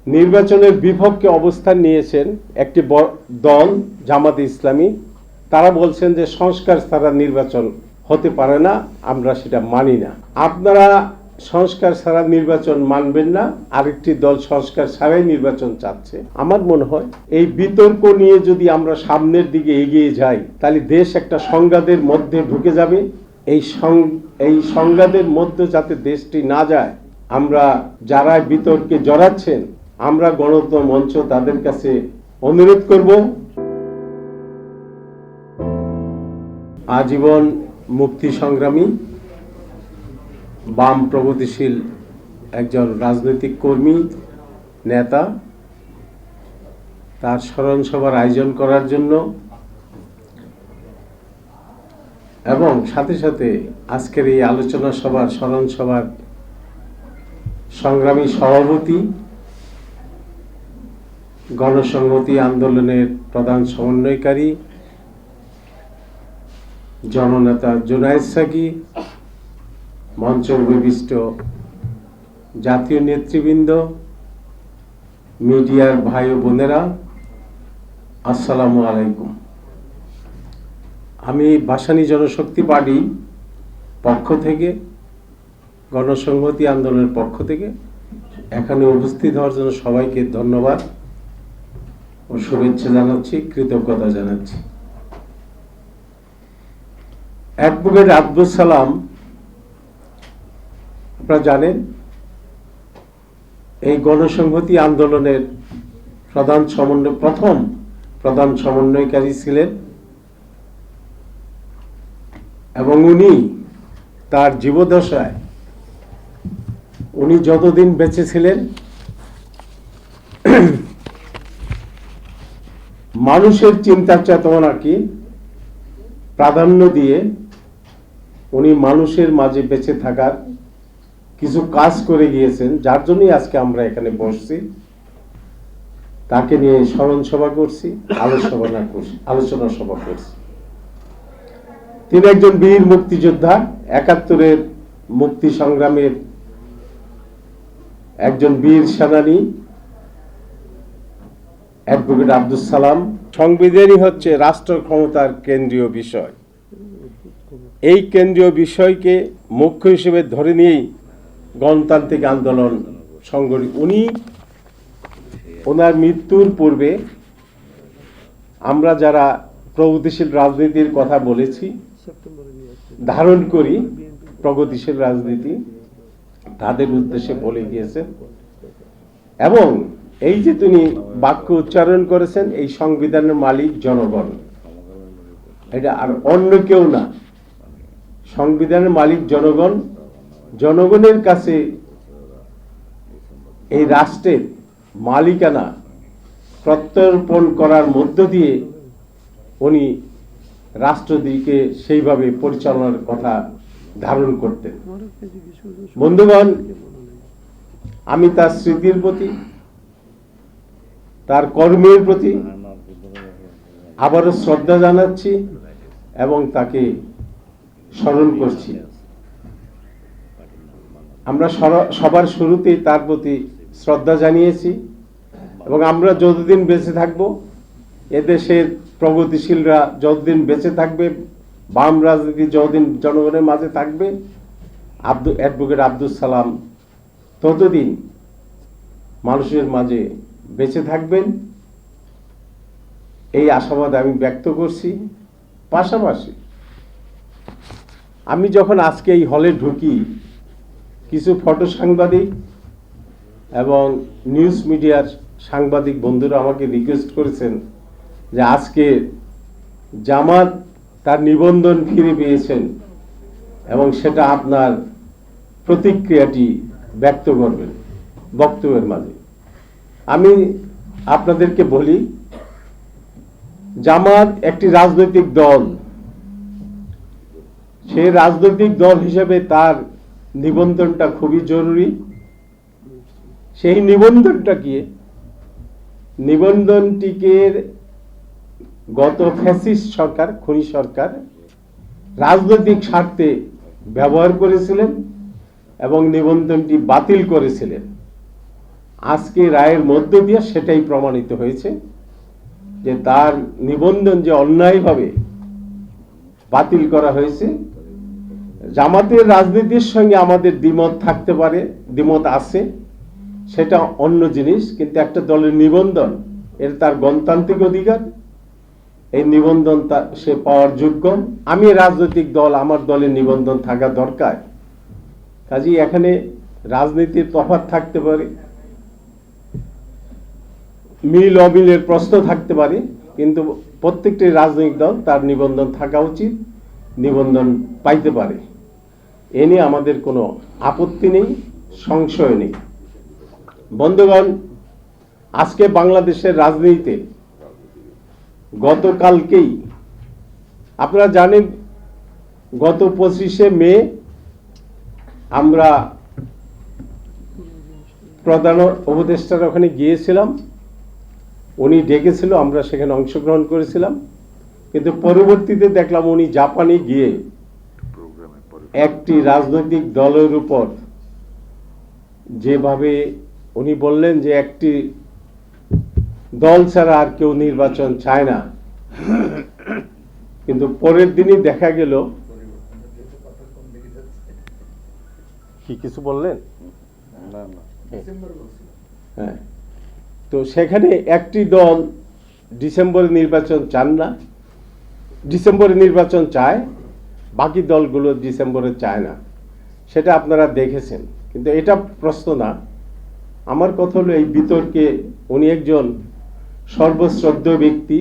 নির্বাচনের বিপক্ষে অবস্থান নিয়েছেন একটি দল জামাতে ইসলামী। তারা বলছেন যে সংস্কার ছাড়া নির্বাচন হতে পারে না, আমরা সেটা মানি না। আপনারা সংস্কার ছাড়া নির্বাচন মানবেন না, আরেকটি দল সংস্কার ছাড়াই নির্বাচন চাচ্ছে। আমার মনে হয় এই বিতর্ক নিয়ে যদি আমরা সামনের দিকে এগিয়ে যাই তাহলে দেশ একটা সংঘাতের মধ্যে ঢুকে যাবে। এই সংঘাতের মধ্যে যাতে দেশটি না যায়, আমরা যারা বিতর্কে জড়াচ্ছেন, আমরা গণতন্ত্র মঞ্চ তাদের কাছে অনুরোধ করব আজীবন মুক্তি সংগ্রামী বাম প্রগতিশীল একজন রাজনৈতিক কর্মী নেতা, তার স্মরণ সভার আয়োজন করার জন্য এবং সাথে সাথে আজকের এই আলোচনা সভার স্মরণ সভার সংগ্রামী সভাপতি, গণসংহতি আন্দোলনের প্রধান সমন্বয়কারী জননেতা জুনায়েদ সাকি, মঞ্চে উপবিষ্ট জাতীয় নেতৃবৃন্দ, মিডিয়ার ভাই ও বোনেরা, আসসালামু আলাইকুম। আমি ভাসানী জনশক্তি পার্টি পক্ষ থেকে, গণসংহতি আন্দোলনের পক্ষ থেকে এখানে উপস্থিত হওয়ার জন্য সবাইকে ধন্যবাদ ও শুভেচ্ছা জানাচ্ছি, কৃতজ্ঞতা জানাচ্ছি। অ্যাডভোকেট আব্দুল সালাম, আপনারা জানেন, এই গণসংহতি আন্দোলনের প্রথম প্রধান সমন্বয়কারী ছিলেন এবং উনি তার জীবদ্দশায় উনি যতদিন বেঁচে ছিলেন মানুষের চিন্তা চেতনাকে প্রাধান্য দিয়ে উনি মানুষের মাঝে বেঁচে থাকার কিছু কাজ করে গিয়েছেন, যার জন্যই আজকে আমরা এখানে বসছি। তাকে নিয়ে স্মরণ সভা করছি, আলোচনা সভা করছি। তিনি একজন বীর মুক্তিযোদ্ধা, ৭১-এর মুক্তি সংগ্রামের একজন বীর সেনানী অ্যাডভোকেট আব্দুল সালাম। সংবিধানই হচ্ছে রাষ্ট্র ক্ষমতার কেন্দ্রীয় বিষয়। এই কেন্দ্রীয় বিষয়কে মুখ্য হিসেবে ধরে নিয়েই গণতান্ত্রিক আন্দোলন সংগঠিত। ওনার মৃত্যুর পূর্বে আমরা যারা প্রগতিশীল রাজনীতির কথা বলেছি, ধারণ করি প্রগতিশীল রাজনীতি, তাদের উদ্দেশ্যে বলে গিয়েছেন এবং এই যে তিনি বাক্য উচ্চারণ করেছেন, এই সংবিধানের মালিক জনগণ, এটা আর অন্য কেউ না। সংবিধানের মালিক জনগণ, জনগণের কাছে এই রাষ্ট্রের মালিকানা প্রত্যর্পণ করার মধ্য দিয়ে উনি রাষ্ট্রটিকে সেইভাবে পরিচালনার কথা ধারণ করতেন। বন্ধুগণ, আমি তার স্মৃতির প্রতি, তার কর্মের প্রতি আবারও শ্রদ্ধা জানাচ্ছি এবং তাকে স্মরণ করছি। আমরা সবার শুরুতেই তার প্রতি শ্রদ্ধা জানিয়েছি এবং আমরা যতদিন বেঁচে থাকব, এদেশের প্রগতিশীলরা যতদিন বেঁচে থাকবে, বাম রাজনীতি যতদিন জনগণের মাঝে থাকবে, অ্যাডভোকেট আব্দুল সালাম ততদিন মানুষের মাঝে বেঁচে থাকবেন, এই আশাবাদ আমি ব্যক্ত করছি। পাশাপাশি আমি যখন আজকে এই হলে ঢুকি, কিছু ফটো সাংবাদিক এবং নিউজ মিডিয়ার সাংবাদিক বন্ধুরা আমাকে রিকোয়েস্ট করেছেন যে আজকে জামাত তার নিবন্ধন ফিরে পেয়েছেন এবং সেটা আপনার প্রতিক্রিয়াটি ব্যক্ত করবেন বক্তব্যের মাঝে। আমি আপনাদেরকে বলি, জামাত একটি রাজনৈতিক দল, সেই রাজনৈতিক দল হিসেবে তার নিবন্ধনটা খুবই জরুরি। সেই নিবন্ধনটিকে গত ফ্যাসিস্ট সরকার, খনি সরকার রাজনৈতিক স্বার্থে ব্যবহার করেছিলেন এবং নিবন্ধনটি বাতিল করেছিলেন। আজকে রায়ের মধ্য দিয়ে সেটাই প্রমাণিত হয়েছে যে তার নিবন্ধন যে অন্যায়ভাবে বাতিল করা হয়েছে। জামাতের রাজনীতির সঙ্গে আমাদের দ্বিমত থাকতে পারে, দ্বিমত আছে, সেটা অন্য জিনিস, কিন্তু একটা দলের নিবন্ধন তার গণতান্ত্রিক অধিকার, এই নিবন্ধন সে পাওয়ার যোগ্য। আমি রাজনৈতিক দল, আমার দলের নিবন্ধন থাকা দরকার। কাজেই এখানে রাজনীতির তফাৎ থাকতে পারে, মিল অমিলের প্রশ্ন থাকতে পারে, কিন্তু প্রত্যেকটি রাজনৈতিক দল তার নিবন্ধন থাকা উচিত, নিবন্ধন পাইতে পারে। এ নিয়ে আমাদের কোনো আপত্তি নেই, সংশয় নেই। বন্ধুগণ, আজকে বাংলাদেশের রাজনীতিতে গতকালকেই আপনারা জানেন, গত 25শে মে আমরা প্রধান উপদেষ্টার ওখানে গিয়েছিলাম, উনি ডেকেছিল, আমরা সেখানে অংশগ্রহণ করেছিলাম। কিন্তু পরবর্তীতে দেখলাম উনি জাপানে গিয়ে একটি রাজনৈতিক দলের উপর যেভাবে উনি বললেন যে একটি দল ছাড়া আর কেউ নির্বাচন চায় না, কিন্তু পরের দিনই দেখা গেল কি কিছু বললেন, হ্যাঁ, তো সেখানে একটি দল ডিসেম্বরে নির্বাচন চান না, ডিসেম্বরে নির্বাচন চায়, বাকি দলগুলো ডিসেম্বরে চায় না। সেটা আপনারা দেখেছেন, কিন্তু এটা প্রশ্ন না। আমার কথা হলো, এই বিতর্কে উনি একজন সর্বশ্রদ্ধেয় ব্যক্তি,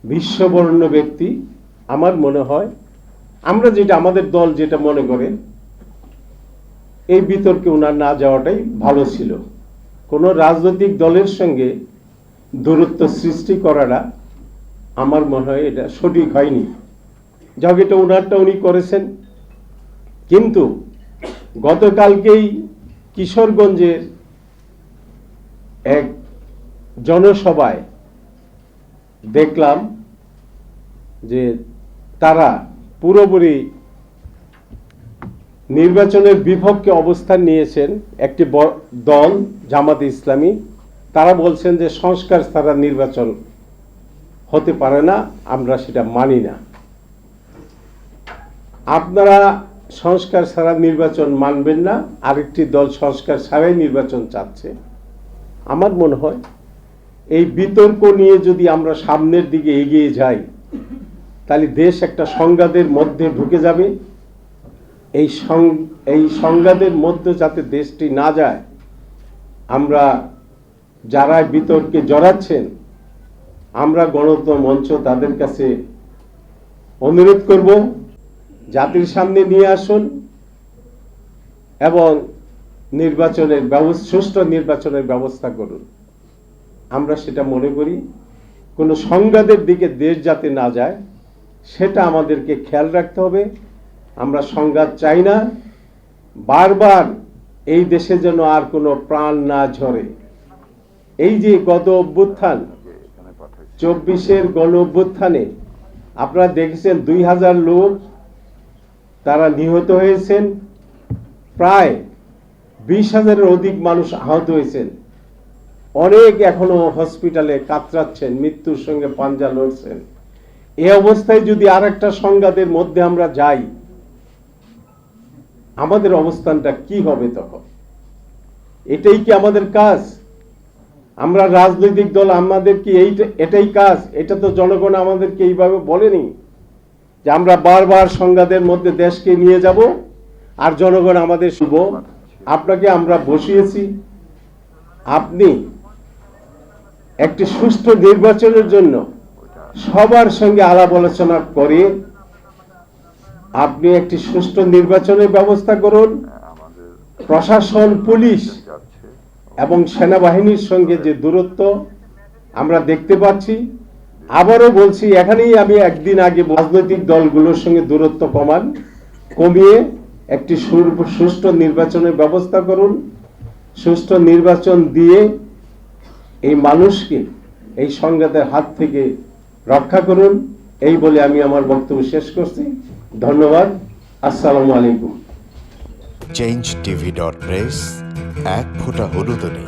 বিশ্ববরণ্য ব্যক্তি। আমার মনে হয় আমরা যেটা, আমাদের দল যেটা মনে করে, এই বিতর্কে ওনার না যাওয়াটাই ভালো ছিল। কোনো রাজনৈতিক দলের সঙ্গে দূরত্ব সৃষ্টি করাটা আমার মনে হয় এটা সঠিক হয়নি। যাক, এটা ওনারটা উনি করেছেন। কিন্তু গতকালকেই কিশোরগঞ্জের এক জনসভায় দেখলাম যে তারা পুরোপুরি নির্বাচনের বিপক্ষে অবস্থান নিয়েছেন। একটি দল জামাতে ইসলামী, তারা বলছেন যে সংস্কার ছাড়া নির্বাচন হতে পারে না, আমরা সেটা মানি না। আপনারা সংস্কার ছাড়া নির্বাচন মানবেন না, আরেকটি দল সংস্কার ছাড়াই নির্বাচন চাচ্ছে। আমার মনে হয় এই বিতর্ক নিয়ে যদি আমরা সামনের দিকে এগিয়ে যাই, তাহলে দেশ একটা সংঘাতের মধ্যে ঢুকে যাবে। এই সংঘাতের মধ্যে যাতে দেশটি না যায়, আমরা যারা বিতর্কে জড়াচ্ছেন, আমরা গণতন্ত্র মঞ্চ তাদের কাছে অনুরোধ করব, জাতির সামনে নিয়ে আসুন এবং নির্বাচনের সুষ্ঠু নির্বাচনের ব্যবস্থা করুন। আমরা সেটা মনে করি, কোনো সংঘাতের দিকে দেশ যাতে না যায় সেটা আমাদেরকে খেয়াল রাখতে হবে। আমরা সংঘাত চাই না, বারবার এই দেশে যেন আর কোনো প্রাণ না ঝরে। এই যে গত অভ্যুত্থান, 24-এর গণ অভ্যুত্থানে আপনারা দেখেছেন 2000 লোক তারা নিহত হয়েছেন, প্রায় 20,000-এর অধিক মানুষ আহত হয়েছেন, অনেক এখনো হসপিটালে কাতরাচ্ছেন, মৃত্যুর সঙ্গে পাঞ্জা লড়ছেন। এই অবস্থায় যদি আর একটা সংঘাতের মধ্যে আমরা যাই, আমাদের অবস্থানটা কি হবে তখন? এটাই কি আমাদের কাজ? আমরা রাজনৈতিক দল, আমাদের কি এটাই কাজ? এটা তো জনগণ আমাদেরকে এইভাবে বলেনি যে আমরা বারবার সংঘাতের মধ্যে দেশকে নিয়ে যাব আর জনগণ আমাদের শুভ। আপনাকে আমরা বসিয়েছি, আপনি একটি সুষ্ঠু নির্বাচনের জন্য সবার সঙ্গে আলাপ আলোচনা করে আপনি একটি সুষ্ঠু নির্বাচনের ব্যবস্থা করুন। প্রশাসন, পুলিশ এবং সেনাবাহিনীর সঙ্গে যে দূরত্ব আমরা দেখতে পাচ্ছি, আবারও বলছি, এখানেই আমি একদিন আগে রাজনৈতিক দলগুলোর সঙ্গে দূরত্ব কমিয়ে একটি সুষ্ঠু নির্বাচনের ব্যবস্থা করুন। সুষ্ঠু নির্বাচন দিয়ে এই মানুষকে এই সংঘাতের হাত থেকে রক্ষা করুন। এই বলে আমি আমার বক্তব্য শেষ করছি। ধন্যবাদ। আসসালামু আলাইকুম। change tv.press, এক ফোঁটা হলুদ নেই।